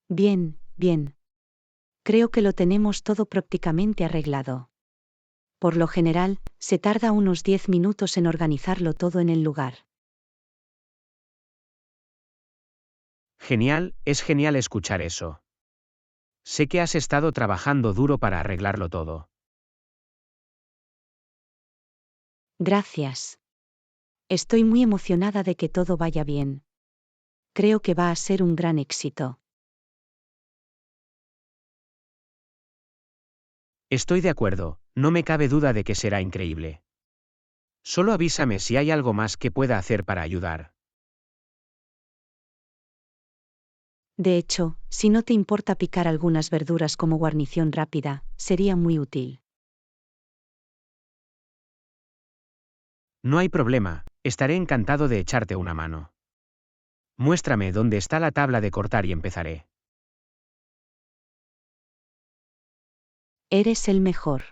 Bien, bien. Creo que lo tenemos todo prácticamente arreglado. Por lo general, se tarda unos 10 minutos en organizarlo todo en el lugar. Genial, es genial escuchar eso. Sé que has estado trabajando duro para arreglarlo todo. Gracias. Estoy muy emocionada de que todo vaya bien. Creo que va a ser un gran éxito. Estoy de acuerdo, no me cabe duda de que será increíble. Solo avísame si hay algo más que pueda hacer para ayudar. De hecho, si no te importa picar algunas verduras como guarnición rápida, sería muy útil. No hay problema, estaré encantado de echarte una mano. Muéstrame dónde está la tabla de cortar y empezaré. Eres el mejor.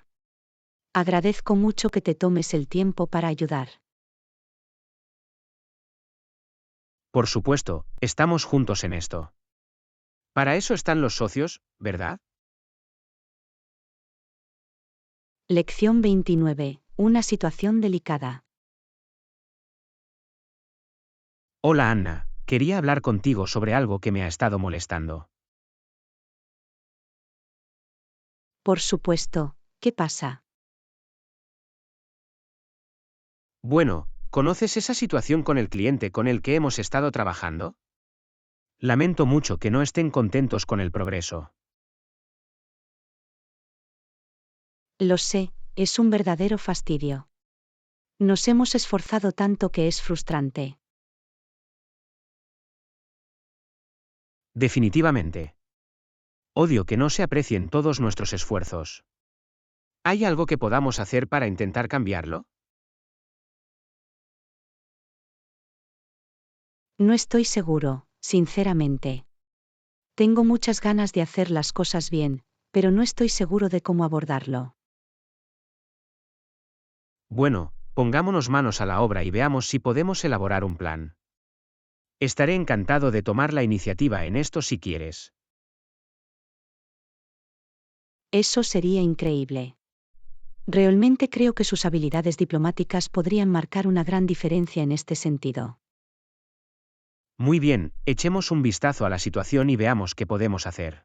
Agradezco mucho que te tomes el tiempo para ayudar. Por supuesto, estamos juntos en esto. Para eso están los socios, ¿verdad? Lección 29. Una situación delicada. Hola Anna, quería hablar contigo sobre algo que me ha estado molestando. Por supuesto, ¿qué pasa? Bueno, ¿conoces esa situación con el cliente con el que hemos estado trabajando? Lamento mucho que no estén contentos con el progreso. Lo sé, es un verdadero fastidio. Nos hemos esforzado tanto que es frustrante. Definitivamente. Odio que no se aprecien todos nuestros esfuerzos. ¿Hay algo que podamos hacer para intentar cambiarlo? No estoy seguro, sinceramente. Tengo muchas ganas de hacer las cosas bien, pero no estoy seguro de cómo abordarlo. Bueno, pongámonos manos a la obra y veamos si podemos elaborar un plan. Estaré encantado de tomar la iniciativa en esto si quieres. Eso sería increíble. Realmente creo que sus habilidades diplomáticas podrían marcar una gran diferencia en este sentido. Muy bien, echemos un vistazo a la situación y veamos qué podemos hacer.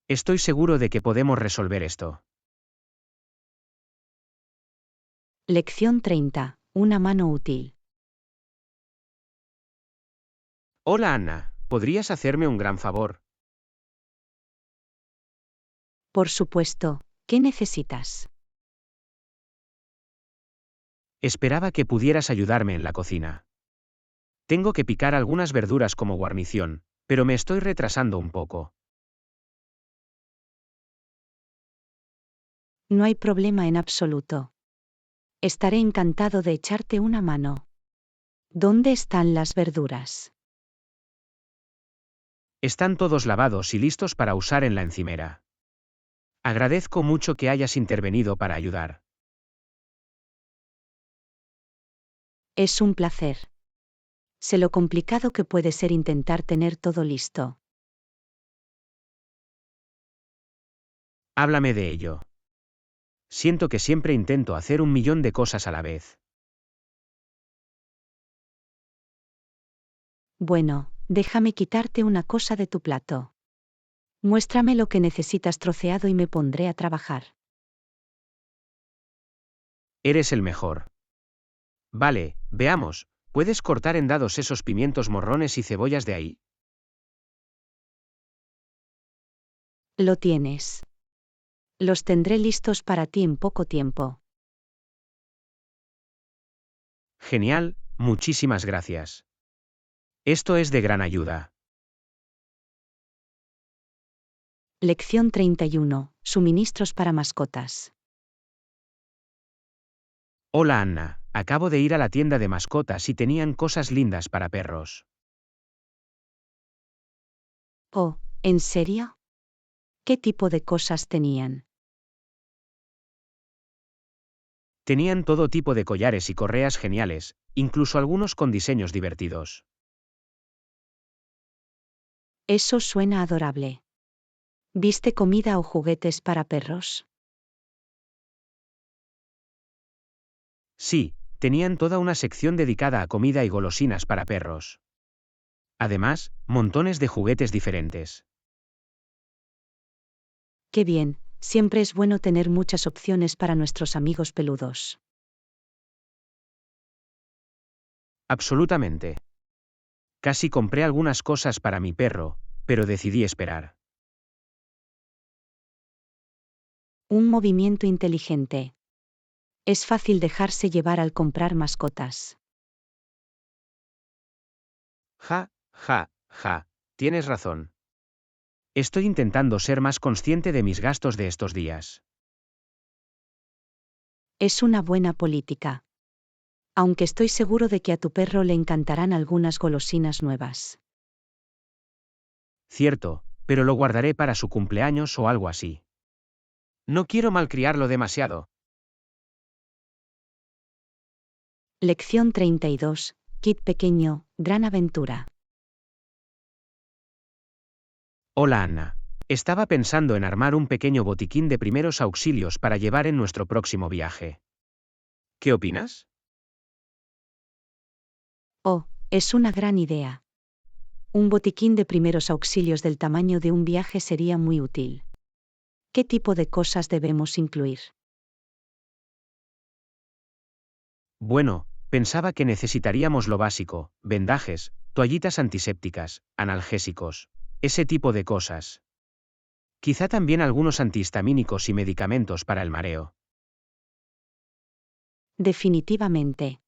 Estoy seguro de que podemos resolver esto. Lección 30. Una mano útil. Hola Anna, ¿podrías hacerme un gran favor? Por supuesto, ¿qué necesitas? Esperaba que pudieras ayudarme en la cocina. Tengo que picar algunas verduras como guarnición, pero me estoy retrasando un poco. No hay problema en absoluto. Estaré encantado de echarte una mano. ¿Dónde están las verduras? Están todos lavados y listos para usar en la encimera. Agradezco mucho que hayas intervenido para ayudar. Es un placer. Sé lo complicado que puede ser intentar tener todo listo. Háblame de ello. Siento que siempre intento hacer un millón de cosas a la vez. Bueno, déjame quitarte una cosa de tu plato. Muéstrame lo que necesitas troceado y me pondré a trabajar. Eres el mejor. Vale, veamos, ¿puedes cortar en dados esos pimientos morrones y cebollas de ahí? Lo tienes. Los tendré listos para ti en poco tiempo. Genial, muchísimas gracias. Esto es de gran ayuda. Lección 31. Suministros para mascotas. Hola Anna, acabo de ir a la tienda de mascotas y tenían cosas lindas para perros. Oh, ¿en serio? ¿Qué tipo de cosas tenían? Tenían todo tipo de collares y correas geniales, incluso algunos con diseños divertidos. Eso suena adorable. ¿Viste comida o juguetes para perros? Sí, tenían toda una sección dedicada a comida y golosinas para perros. Además, montones de juguetes diferentes. Qué bien, siempre es bueno tener muchas opciones para nuestros amigos peludos. Absolutamente. Casi compré algunas cosas para mi perro, pero decidí esperar. Un movimiento inteligente. Es fácil dejarse llevar al comprar mascotas. Ja, ja, ja. tienes razón. Estoy intentando ser más consciente de mis gastos de estos días. Es una buena política. Aunque estoy seguro de que a tu perro le encantarán algunas golosinas nuevas. Cierto, pero lo guardaré para su cumpleaños o algo así. No quiero malcriarlo demasiado. Lección 32. Kit pequeño, gran aventura. Hola Anna. Estaba pensando en armar un pequeño botiquín de primeros auxilios para llevar en nuestro próximo viaje. ¿Qué opinas? Oh, es una gran idea. Un botiquín de primeros auxilios del tamaño de un viaje sería muy útil. ¿Qué tipo de cosas debemos incluir? Bueno, pensaba que necesitaríamos lo básico: vendajes, toallitas antisépticas, analgésicos, ese tipo de cosas. Quizá también algunos antihistamínicos y medicamentos para el mareo. Definitivamente.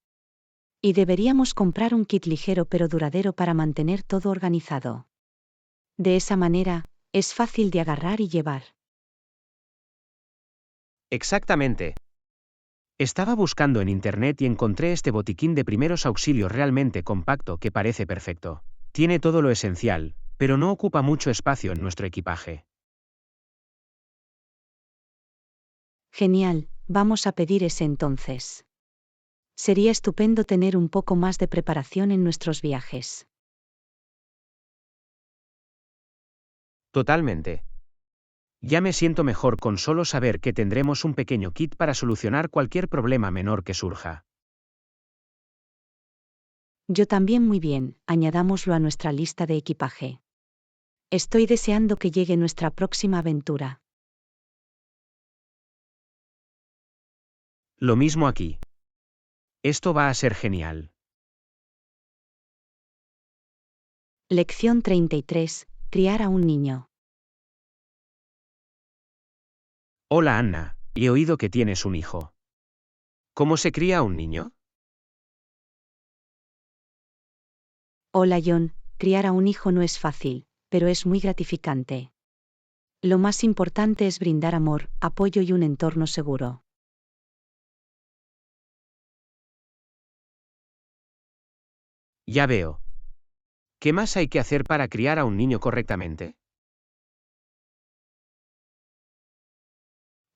Y deberíamos comprar un kit ligero pero duradero para mantener todo organizado. De esa manera, es fácil de agarrar y llevar. Exactamente. Estaba buscando en internet y encontré este botiquín de primeros auxilios realmente compacto que parece perfecto. Tiene todo lo esencial, pero no ocupa mucho espacio en nuestro equipaje. Genial, vamos a pedir ese entonces. Sería estupendo tener un poco más de preparación en nuestros viajes. Totalmente. Ya me siento mejor con solo saber que tendremos un pequeño kit para solucionar cualquier problema menor que surja. Yo también muy bien, añadámoslo a nuestra lista de equipaje. Estoy deseando que llegue nuestra próxima aventura. Lo mismo aquí. Esto va a ser genial. Lección 33. Criar a un niño. Hola Anna, he oído que tienes un hijo. ¿Cómo se cría un niño? Hola John, criar a un hijo no es fácil, pero es muy gratificante. Lo más importante es brindar amor, apoyo y un entorno seguro. Ya veo. ¿Qué más hay que hacer para criar a un niño correctamente?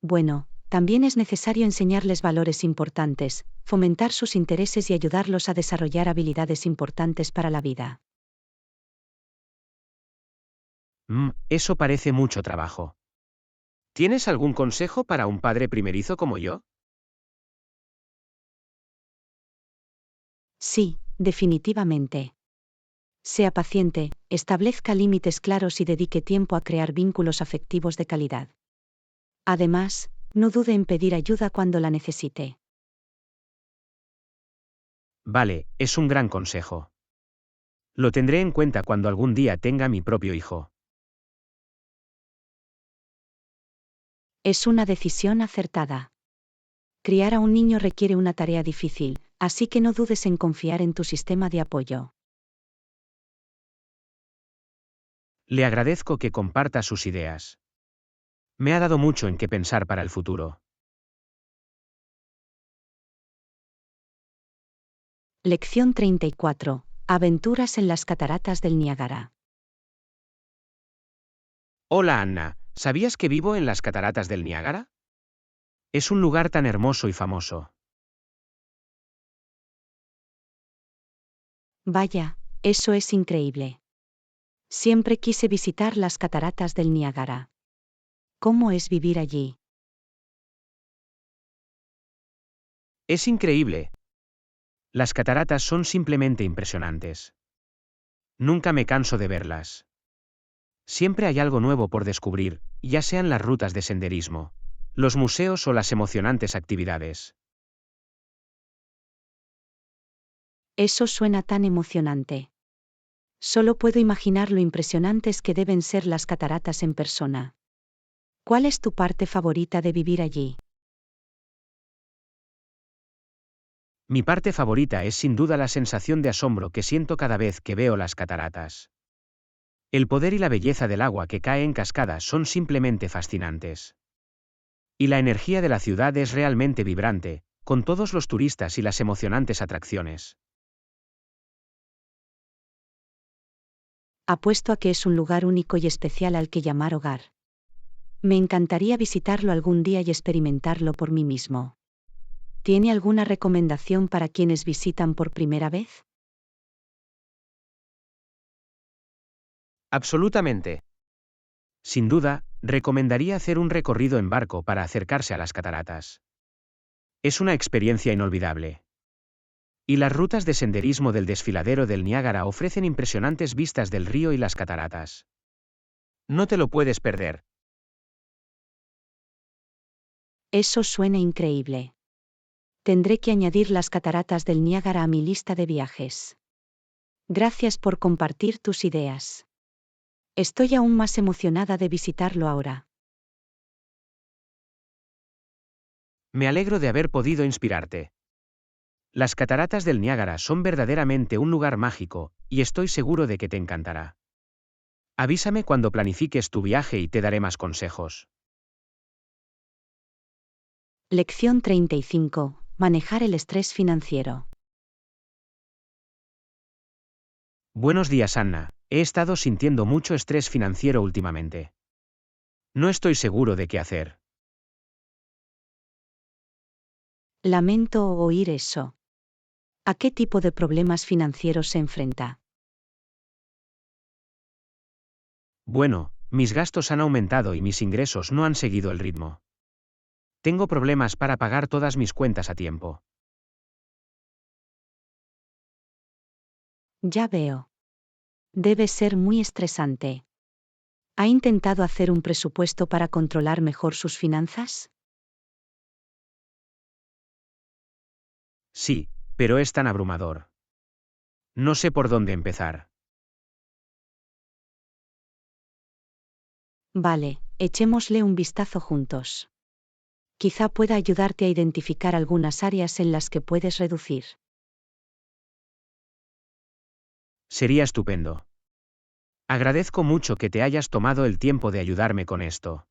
Bueno, también es necesario enseñarles valores importantes, fomentar sus intereses y ayudarlos a desarrollar habilidades importantes para la vida. Eso parece mucho trabajo. ¿Tienes algún consejo para un padre primerizo como yo? Sí, definitivamente. Sea paciente, establezca límites claros y dedique tiempo a crear vínculos afectivos de calidad. Además, no dude en pedir ayuda cuando la necesite. Vale, es un gran consejo. Lo tendré en cuenta cuando algún día tenga mi propio hijo. Es una decisión acertada. Criar a un niño requiere una tarea difícil, así que no dudes en confiar en tu sistema de apoyo. Le agradezco que comparta sus ideas. Me ha dado mucho en qué pensar para el futuro. Lección 34. Aventuras en las cataratas del Niágara. Hola Anna, ¿sabías que vivo en las cataratas del Niágara? Es un lugar tan hermoso y famoso. Vaya, eso es increíble. Siempre quise visitar las cataratas del Niágara. ¿Cómo es vivir allí? Es increíble. Las cataratas son simplemente impresionantes. Nunca me canso de verlas. Siempre hay algo nuevo por descubrir, ya sean las rutas de senderismo, los museos o las emocionantes actividades. Eso suena tan emocionante. Solo puedo imaginar lo impresionantes que deben ser las cataratas en persona. ¿Cuál es tu parte favorita de vivir allí? Mi parte favorita es sin duda la sensación de asombro que siento cada vez que veo las cataratas. El poder y la belleza del agua que cae en cascada son simplemente fascinantes. Y la energía de la ciudad es realmente vibrante, con todos los turistas y las emocionantes atracciones. Apuesto a que es un lugar único y especial al que llamar hogar. Me encantaría visitarlo algún día y experimentarlo por mí mismo. ¿Tiene alguna recomendación para quienes visitan por primera vez? Absolutamente. Sin duda, recomendaría hacer un recorrido en barco para acercarse a las cataratas. Es una experiencia inolvidable. Y las rutas de senderismo del desfiladero del Niágara ofrecen impresionantes vistas del río y las cataratas. No te lo puedes perder. Eso suena increíble. Tendré que añadir las cataratas del Niágara a mi lista de viajes. Gracias por compartir tus ideas. Estoy aún más emocionada de visitarlo ahora. Me alegro de haber podido inspirarte. Las cataratas del Niágara son verdaderamente un lugar mágico, y estoy seguro de que te encantará. Avísame cuando planifiques tu viaje y te daré más consejos. Lección 35. Manejar el estrés financiero. Buenos días, Anna. He estado sintiendo mucho estrés financiero últimamente. No estoy seguro de qué hacer. Lamento oír eso. ¿A qué tipo de problemas financieros se enfrenta? Bueno, mis gastos han aumentado y mis ingresos no han seguido el ritmo. Tengo problemas para pagar todas mis cuentas a tiempo. Ya veo. Debe ser muy estresante. ¿Ha intentado hacer un presupuesto para controlar mejor sus finanzas? Sí, pero es tan abrumador. No sé por dónde empezar. Vale, echémosle un vistazo juntos. Quizá pueda ayudarte a identificar algunas áreas en las que puedes reducir. Sería estupendo. Agradezco mucho que te hayas tomado el tiempo de ayudarme con esto.